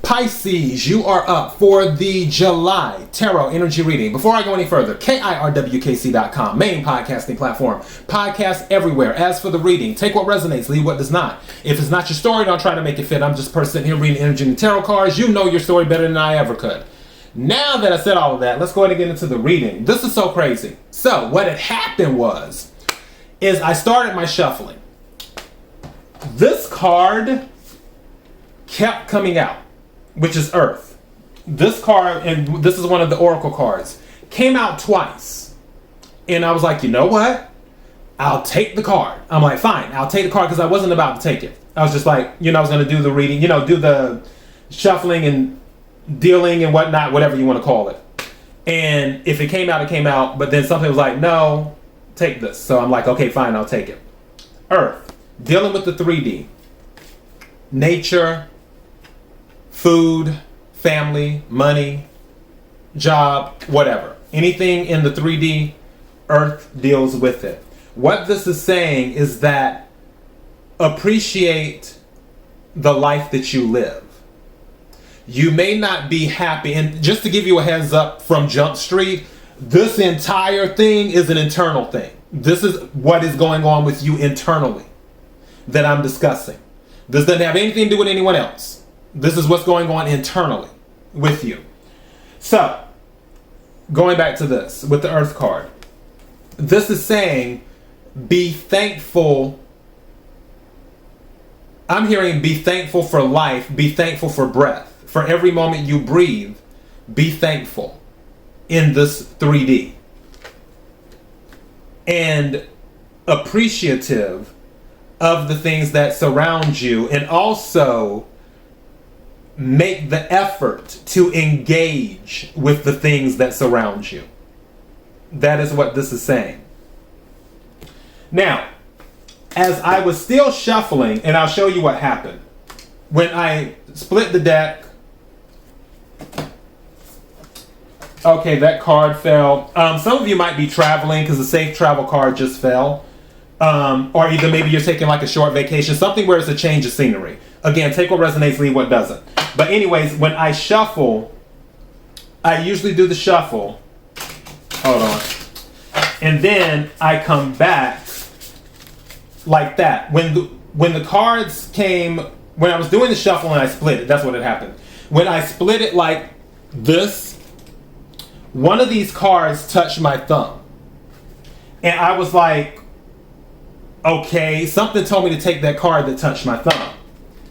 Pisces, you are up for the July Tarot Energy Reading. Before I go any further, KIRWKC.com, main podcasting platform. Podcast everywhere. As for the reading, take what resonates, leave what does not. If it's not your story, don't try to make it fit. I'm just a person sitting here reading energy and tarot cards. You know your story better than I ever could. Now that I said all of that, let's go ahead and get into the reading. This is so crazy. So what had happened is I started my shuffling. This card kept coming out, which is Earth. This card, and this is one of the Oracle cards, came out twice. And I was like, you know what? I'll take the card. I'm like, fine, I'll take the card, because I wasn't about to take it. I was just like, I was going to do the reading, do the shuffling and dealing and whatnot, whatever you want to call it. And if it came out, it came out. But then something was like, no, take this. So I'm like, okay, fine, I'll take it. Earth, dealing with the 3D. Nature, food, family, money, job, whatever. Anything in the 3D, Earth deals with it. What this is saying is that appreciate the life that you live. You may not be happy, and just to give you a heads up from Jump Street, this entire thing is an internal thing. This is what is going on with you internally that I'm discussing. This doesn't have anything to do with anyone else. This is what's going on internally with you. So, going back to this with the Earth card, this is saying be thankful. I'm hearing be thankful for life, be thankful for breath. For every moment you breathe, be thankful in this 3D. And appreciative of the things that surround you, and also make the effort to engage with the things that surround you. That is what this is saying. Now, as I was still shuffling, and I'll show you what happened. When I split the deck, okay, that card fell. Some of you might be traveling because the safe travel card just fell. Or either maybe you're taking like a short vacation, something where it's a change of scenery. Again, take what resonates, leave what doesn't. But anyways, when I shuffle, I usually do the shuffle. Hold on. And then I come back like that. When the cards came, when I was doing the shuffle and I split it, that's what had happened. When I split it like this, one of these cards touched my thumb. And I was like, okay, something told me to take that card that touched my thumb.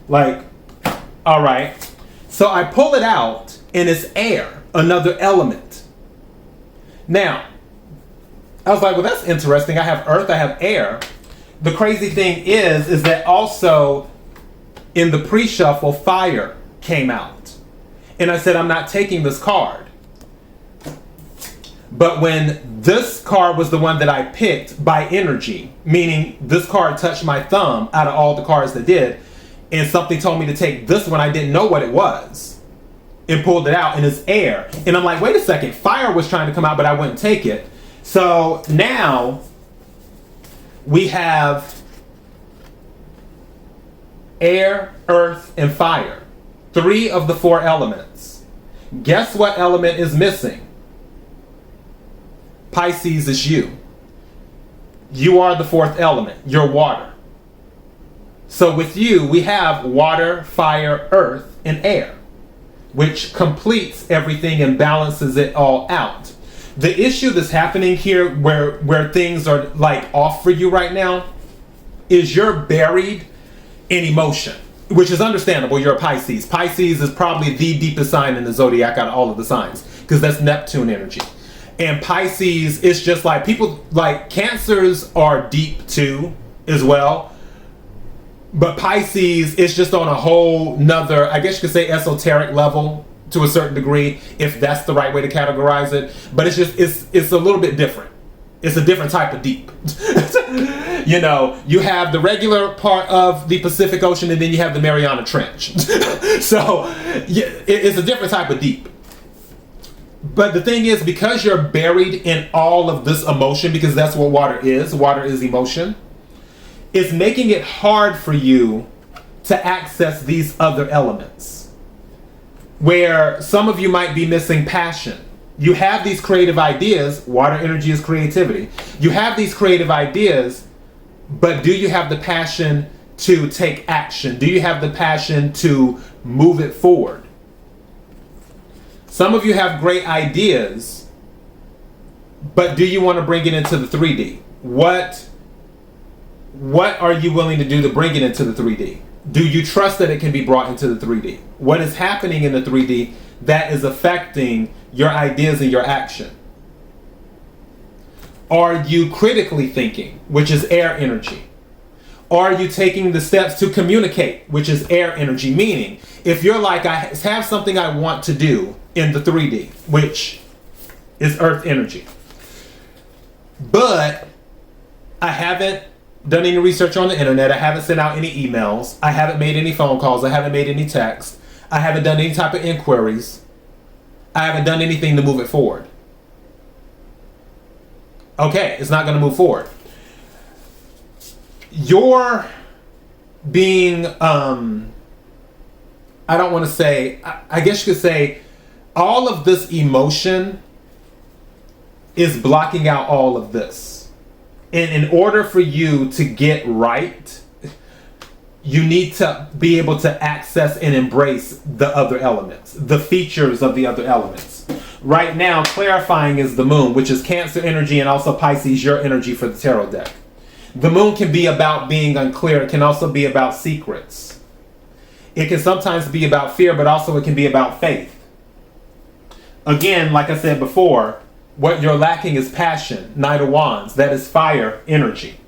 Like, all right. So I pull it out, and it's air, another element. Now, I was like, well, that's interesting. I have earth, I have air. The crazy thing is that also in the pre-shuffle, fire came out. And I said, I'm not taking this card. But when this card was the one that I picked by energy, meaning this card touched my thumb out of all the cards that did, and something told me to take this one, I didn't know what it was, and pulled it out, and it's air. And I'm like, wait a second, fire was trying to come out, but I wouldn't take it. So now we have air, earth, and fire. 3 of the 4 elements. Guess what element is missing? Pisces is you. You are the 4th element. You're water. So with you, we have water, fire, earth, and air, which completes everything and balances it all out. The issue that's happening here where things are like off for you right now is you're buried in emotion, which is understandable. You're a Pisces. Pisces is probably the deepest sign in the Zodiac out of all of the signs, because that's Neptune energy. And Pisces is just like people, like Cancers are deep too as well. But Pisces is just on a whole nother, I guess you could say, esoteric level to a certain degree, if that's the right way to categorize it. But it's just, it's a little bit different. It's a different type of deep. You know, you have the regular part of the Pacific Ocean, and then you have the Mariana Trench. So yeah, it's a different type of deep. But the thing is, because you're buried in all of this emotion, because that's what water is emotion, it's making it hard for you to access these other elements. where some of you might be missing passion. You have these creative ideas. Water energy is creativity. You have these creative ideas, but do you have the passion to take action? Do you have the passion to move it forward? Some of you have great ideas, but do you want to bring it into the 3D? What are you willing to do to bring it into the 3D? Do you trust that it can be brought into the 3D? What is happening in the 3D that is affecting your ideas and your action? Are you critically thinking, which is air energy? Are you taking the steps to communicate, which is air energy? Meaning, if you're like, I have something I want to do in the 3D, which is earth energy, but I haven't done any research on the internet, I haven't sent out any emails, I haven't made any phone calls, I haven't made any texts, I haven't done any type of inquiries, I haven't done anything to move it forward. Okay, it's not going to move forward. You're being, I don't want to say, I guess you could say, all of this emotion is blocking out all of this. And in order for you to get right, you need to be able to access and embrace the other elements, the features of the other elements. Right now, clarifying is the moon, which is Cancer energy and also Pisces, your energy for the tarot deck. The moon can be about being unclear. It can also be about secrets. It can sometimes be about fear, but also it can be about faith. Again, like I said before, what you're lacking is passion. Knight of Wands, that is fire energy.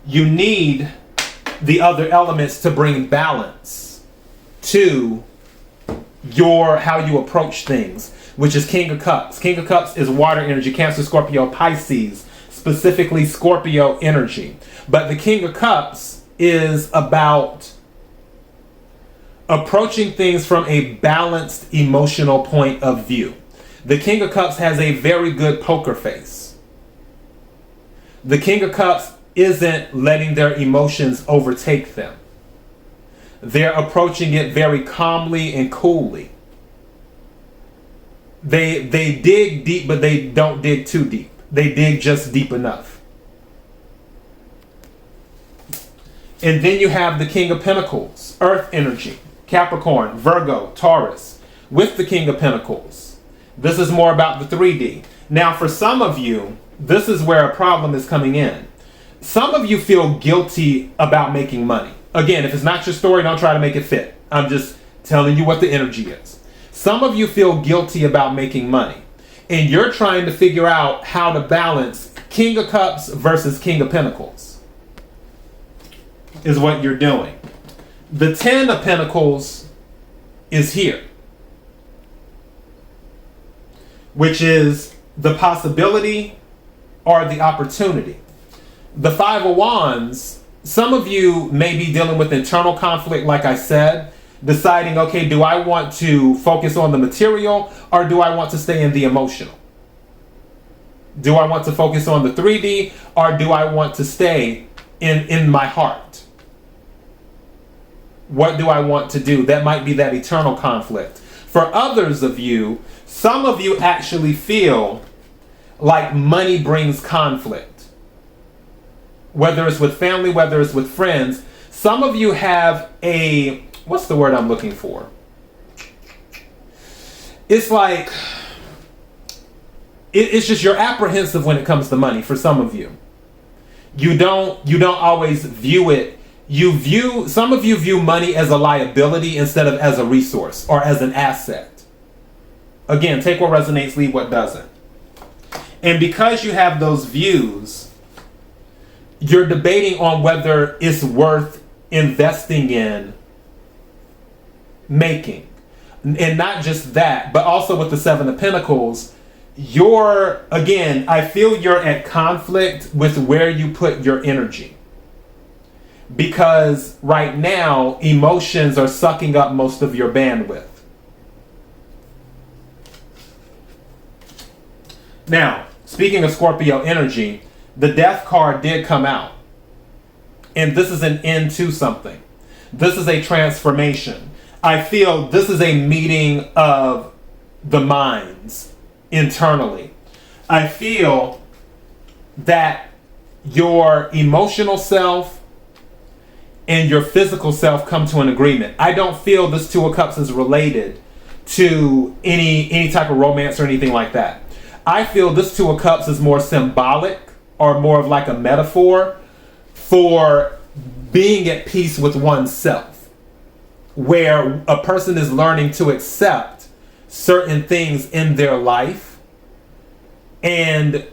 You need the other elements to bring balance to your how you approach things, which is King of Cups. King of Cups is water energy, Cancer, Scorpio, Pisces, specifically Scorpio energy. But the King of Cups is about approaching things from a balanced emotional point of view. The King of Cups has a very good poker face. The King of Cups isn't letting their emotions overtake them. They're approaching it very calmly and coolly. They dig deep, but they don't dig too deep. They dig just deep enough. And then you have the King of Pentacles, Earth energy, Capricorn, Virgo, Taurus, with the King of Pentacles. This is more about the 3D. Now, for some of you, this is where a problem is coming in. Some of you feel guilty about making money. Again, if it's not your story, don't try to make it fit. I'm just telling you what the energy is. Some of you feel guilty about making money, and you're trying to figure out how to balance King of Cups versus King of Pentacles, is what you're doing. The 10 of Pentacles is here, which is the possibility or the opportunity. The 5 of Wands, some of you may be dealing with internal conflict, like I said, deciding, okay, do I want to focus on the material or do I want to stay in the emotional? Do I want to focus on the 3D or do I want to stay in my heart? What do I want to do? That might be that eternal conflict. For others of you, some of you actually feel like money brings conflict. Whether it's with family, whether it's with friends. Some of you have a, what's the word I'm looking for? It's like, it's just you're apprehensive when it comes to money for some of you. You don't always view it. Some of you view money as a liability instead of as a resource or as an asset. Again, take what resonates, leave what doesn't. And because you have those views, you're debating on whether it's worth investing in making. And not just that, but also with the 7 of Pentacles, again, I feel you're at conflict with where you put your energy. Because right now, emotions are sucking up most of your bandwidth. Now, speaking of Scorpio energy, the Death card did come out. And this is an end to something. this is a transformation. I feel this is a meeting of the minds internally. I feel that your emotional self and your physical self come to an agreement. I don't feel this Two of Cups is related to any type of romance or anything like that. I feel this Two of Cups is more symbolic or more of like a metaphor for being at peace with oneself, where a person is learning to accept certain things in their life, and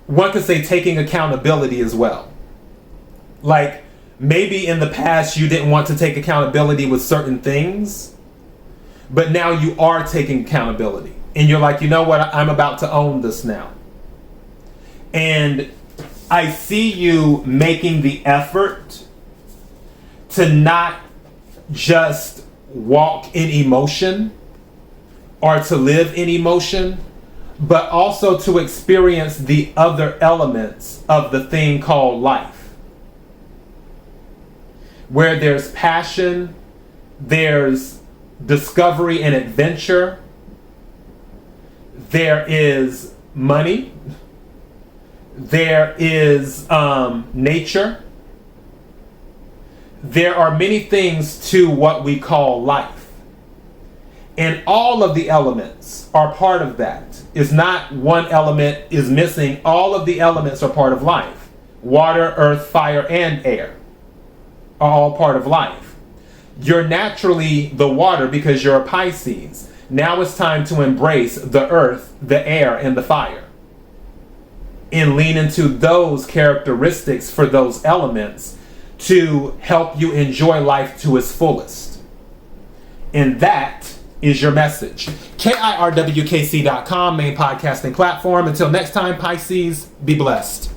one could say taking accountability as well. Like, maybe in the past you didn't want to take accountability with certain things, but now you are taking accountability. And you're like, you know what, I'm about to own this now. And I see you making the effort to not just walk in emotion or to live in emotion, but also to experience the other elements of the thing called life. Where there's passion, there's discovery and adventure, there is money, there is nature. There are many things to what we call life. And all of the elements are part of that. It's not one element is missing. All of the elements are part of life. Water, earth, fire, and air are all part of life. You're naturally the water because you're a Pisces. Now it's time to embrace the earth, the air, and the fire, and lean into those characteristics for those elements to help you enjoy life to its fullest. And that is your message. KIRWKC.com, main podcasting platform. Until next time, Pisces, be blessed.